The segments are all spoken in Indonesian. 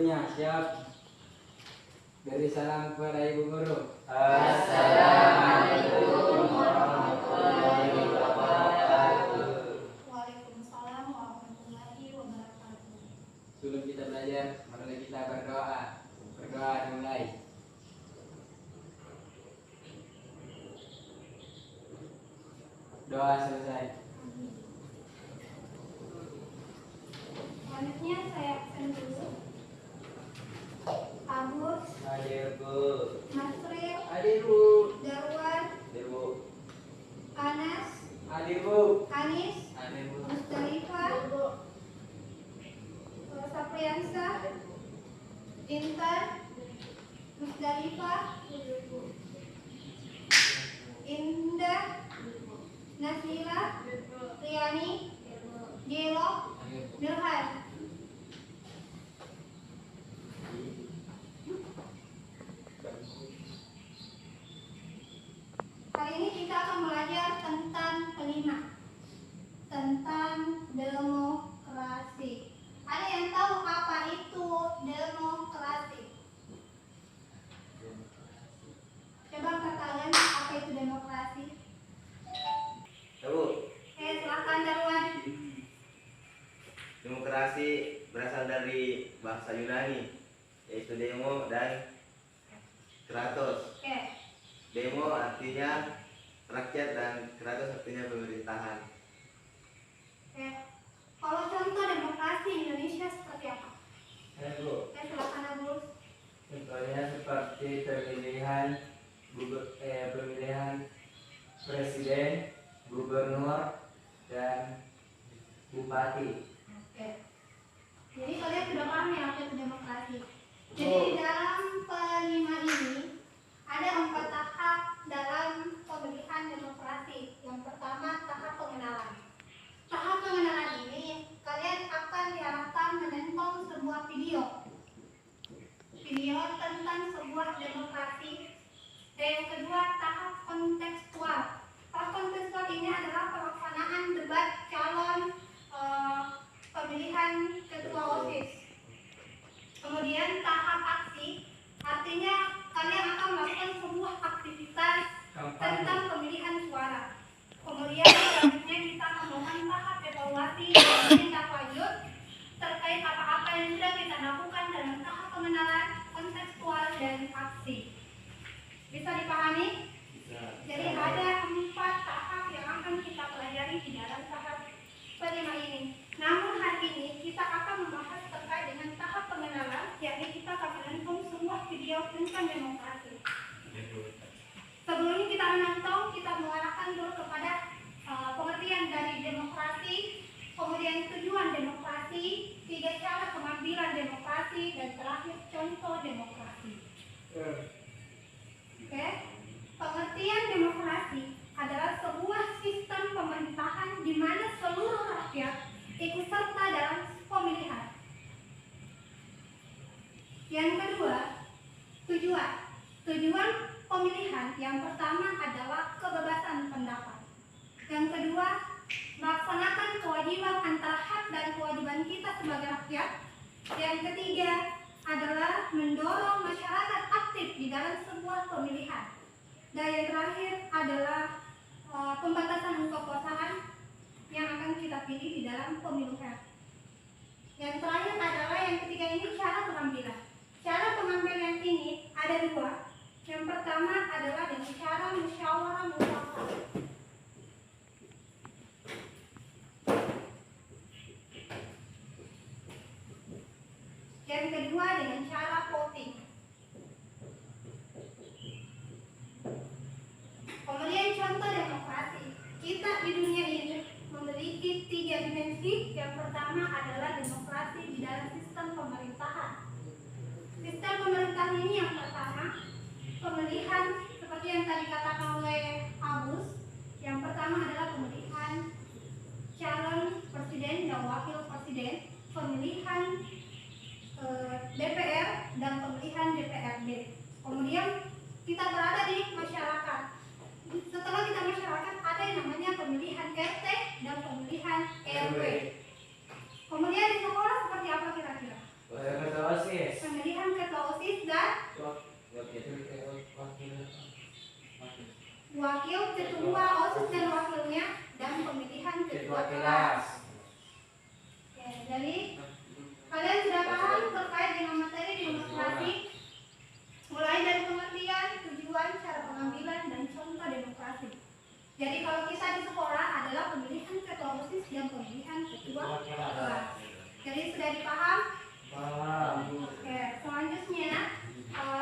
gurunya. Siap. Beri salam kepada Ibu Guru. Assalamualaikum warahmatullahi wabarakatuh. Waalaikumsalam warahmatullahi wabarakatuh. Sebelum kita belajar, mari kita berdoa. Berdoa dimulai. Doa selesai. Selanjutnya saya absen dulu. Agus, Hadir Bu. Masril, Hadir Bu. Darwan, Hadir Bu. Anas, Hadir Bu. Anis, Hadir Bu. Musdalifah, Sapriansa, Intan, Musdalifah, Indah, Nasila, Riani, Gelo, Nurhan. Kali ini kita akan belajar tentang kelima, tentang demokrasi. Ada yang tahu apa itu demokrasi? Coba katakan apa itu demokrasi. Bu. Silakan Darwan. Demokrasi berasal dari bahasa Yunani, yaitu demo dan kratos. Oke. Demo artinya rakyat dan kratos artinya pemerintahan. Oke. Kalau contoh demokrasi Indonesia seperti apa? Bu. Silakan Agus. Contohnya seperti pemilihan presiden, gubernur, dan bupati. Oke. Jadi kalian sudah paham ya apa itu demokrasi. Jadi di dalam kelima ini ada 4 tahap dalam pemilihan demokrasi. Yang pertama tahap pengenalan. Tahap pengenalan ini kalian akan diarahkan menonton sebuah video tentang sebuah demokrasi. Dan yang kedua tahap kontekstual. Tahap kontekstual ini adalah pelaksanaan debat calon pemilihan ketua OSIS. Kemudian tahap aksi, artinya kalian akan melakukan sebuah aktivitas tentang pemilihan suara. Kemudian selanjutnya kita melakukan tahap evaluasi dan tindak lanjut terkait apa-apa yang sudah kita lakukan dalam tahap pengenalan, kontekstual, dan aksi. Bisa dipahami? Jadi ada 4 tahap yang akan kita pelajari di dalam tahap kelima ini. Namun hari ini kita akan membahas terkait dengan tahap pengenalan, yakni kita akan menonton sebuah video tentang demokrasi. Sebelum kita menonton, kita mengarahkan dulu kepada pengertian dari demokrasi, kemudian tujuan demokrasi, 3 cara pengambilan demokrasi, dan terakhir contoh demokrasi. Oke. Pengertian demokrasi adalah sebuah sistem pemerintahan di mana seluruh rakyat ikut serta dalam pemilihan. Yang kedua, tujuan pemilihan yang pertama adalah kebebasan pendapat. Yang kedua, melaksanakan kewajiban antara hak dan kewajiban kita sebagai rakyat. Yang ketiga adalah mendorong masyarakat aktif di dalam sebuah pemilihan. Dan yang terakhir adalah pembatasan kekuasaan yang akan kita pilih di dalam pemilihan. Yang terakhir adalah yang ketiga ini cara pengambilan. Cara pengambilan ini ada 2. Yang pertama adalah dengan cara musyawarah mufakat. Yang kedua dengan cara voting. Kemudian contoh demokrasi. Kita di dunia ini memiliki 3 dimensi. Yang pertama adalah demokrasi di dalam sistem pemerintahan. Sistem pemerintahan ini yang pertama, pemilihan seperti yang tadi katakan oleh Agus. Yang pertama adalah pemilihan calon presiden dan wakil presiden, pemilihan DPR dan pemilihan DPRD. Kemudian kita berada di masyarakat. Setelah kita masyarakat ada yang namanya pemilihan RT dan pemilihan RW. Kemudian di sekolah seperti apa kira-kira? Ketua OSIS. ketua OSIS dan wakilnya, dan pemilihan ketua kelas. kelas. Oke, jadi kalian sudah paham terkait dengan materi demokrasi, mulai dari pengertian, tujuan, cara pengambilan, dan contoh demokrasi. Jadi kalau kita di sekolah adalah pemilihan ketua OSIS dan pemilihan ketua kelas. Jadi sudah dipaham? Oke, selanjutnya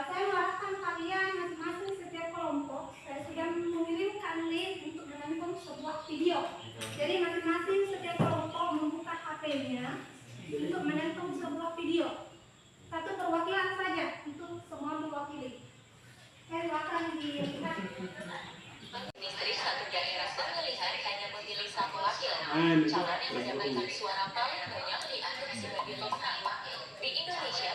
saya mengarahkan kalian masing-masing setiap kelompok. Saya sudah mengirimkan link untuk menonton sebuah video. Jadi masing-masing setiap kelompok membuka HP-nya untuk menonton sebuah video. Satu perwakilan saja untuk semua mewakili. Saya silakan dilihat. Ministri satu daerah pemilihan hanya memilih satu wakil. Calon yang mendapatkan suara paling banyak dianggap sebagai pemenang. Di Indonesia,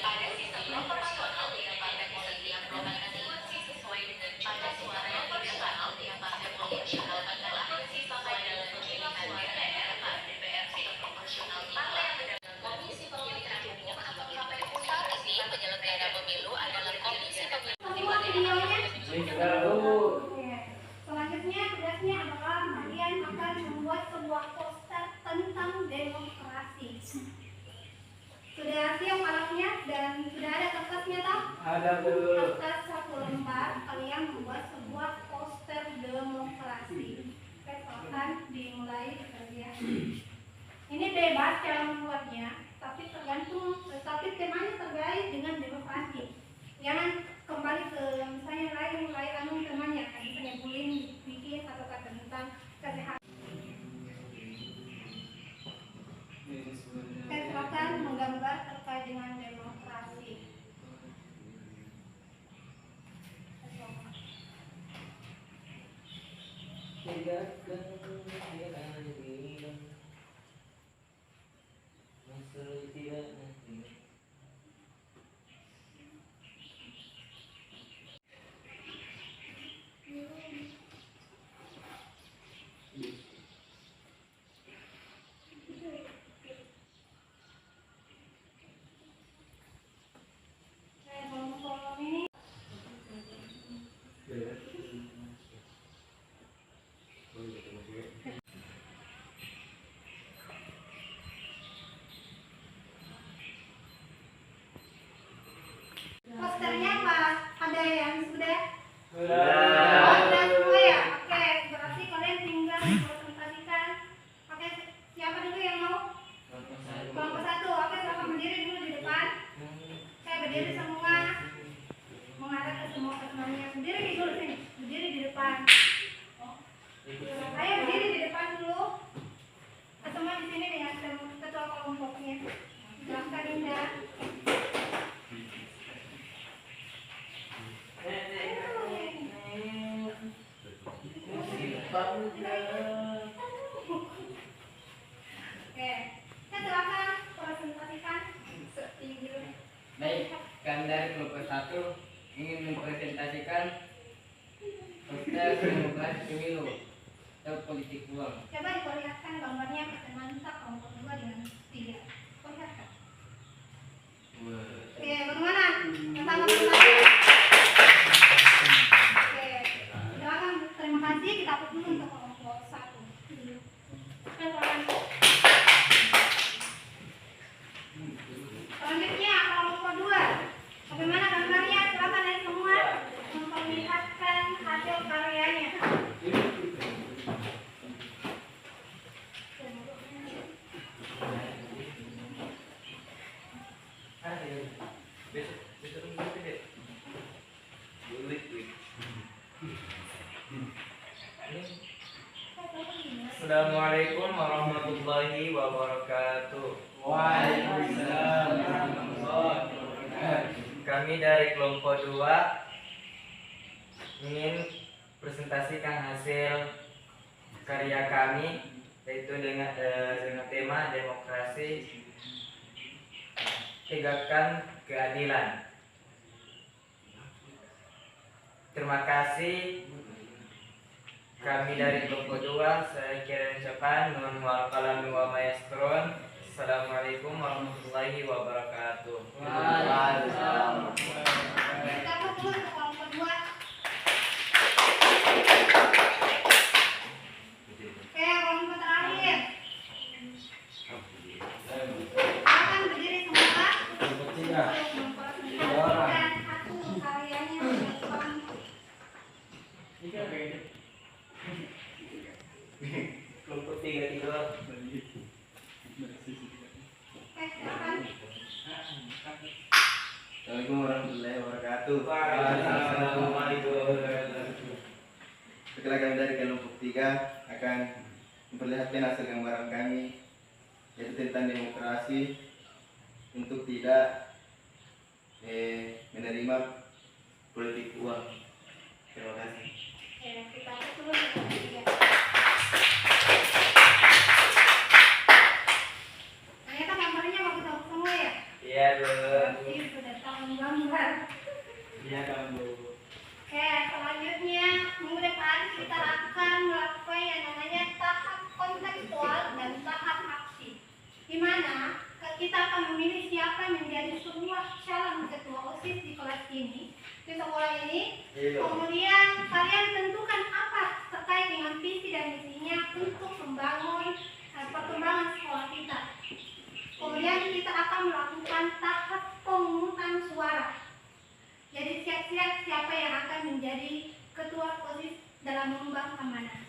pada sistem proporsional dengan partai politik yang proporsional sesuai dengan pada suara yang proporsional yang partai proporsional adalah sesuai dalam pemilihan DPR pada DPR sistem proporsional partai yang mendapat komisi pemilihan umum atau KPU. Komisi penyelenggara pemilu adalah komisi pemilihan Semua videonya. Dulu. Selanjutnya tugasnya adalah kalian akan membuat sebuah poster tentang demokrasi. Sudah siap alatnya dan sudah ada kertasnya toh? Ada dulu. Kertas satu lembar, kalian membuat sebuah poster demokrasi. Oke, silakan dimulai bekerja. Ini bebas cara membuatnya, tapi temanya terkait dengan demokrasi. Jangan kembali ke misalnya mulai temanya, misalnya bullying, bikin atau tentang kesehatan. Saya silakan menggambar terkait dengan demokrasi. Kolom ini posternya apa? Ada yang sudah? Oh, sudah semua ya? Oke, berarti kalian tinggal presentasikan. Oke, siapa dulu yang mau? Kelompok satu. Oke, silakan berdiri dulu di depan. Oke, berdiri semua. Menghadap ke semua temannya. Berdiri dulu sini. Berdiri di depan. Ayo berdiri di depan dulu. Semua di sini dengan ketua kelompoknya. Silakan Indah. Oke, saya silakan presentasikan video. Baik, kami dari kelompok 1 ingin mempresentasikan poster demokrasi pemilu atau politik uang. Coba diperlihatkan gambarnya ke teman-teman kelompok 2 dengan 3. Perlihatkan. Oke, bagaimana? Yang sama pertama. Oke, silakan. Terima kasih. Kita put dulu untuk kelompok 1. Silakan. Selanjutnya kelompok 2. Bagaimana gambarnya? Silakan dari semua memperlihatkan hasil karyanya. Assalamualaikum warahmatullahi wabarakatuh. Waalaikumsalam warahmatullahi wabarakatuh. Kami dari kelompok 2 ingin presentasikan hasil karya kami, yaitu dengan tema demokrasi, tegakkan keadilan. Terima kasih. Kami dari kelompok 2, saya kira ucapan nun wal qalam wa mayasturun. Assalamualaikum warahmatullahi wabarakatuh. Waalaikumsalam. Kita put dulu untuk kelompok 2. memperhatikan hasil karyanya mengembang. Kelompok 3 tidur. Silakan. Assalamualaikum warahmatullahi wabarakatuh. Setelah kami dari kelompok 3 akan memperlihatkan hasil gambaran kami, yaitu tentang demokrasi untuk tidak menerima politik uang. Terima kasih. Kita dulu ya. Ternyata gambarnya bagus-bagus semua ya. Iya, Bu. Berarti sudah tahu gambar. Iya, kamu. Oke, selanjutnya minggu depan kita akan melakukan yang namanya tahap kontekstual dan tahap aksi. Di mana kita akan memilih siapa yang menjadi sebuah calon ketua OSIS di kelas ini, di sekolah ini. Kemudian kalian tentukan apa terkait dengan visi dan misinya untuk membangun perkembangan sekolah kita. Kemudian kita akan melakukan tahap pemungutan suara. Jadi siap-siap siapa yang akan menjadi ketua OSIS dalam mengembang amanah.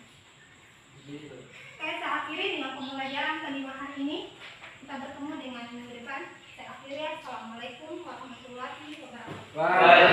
Oke, saya akhiri dengan pembelajaran kelima hari ini. Kita bertemu dengan minggu depan. Saya akhiri. Assalamualaikum warahmatullahi wabarakatuh.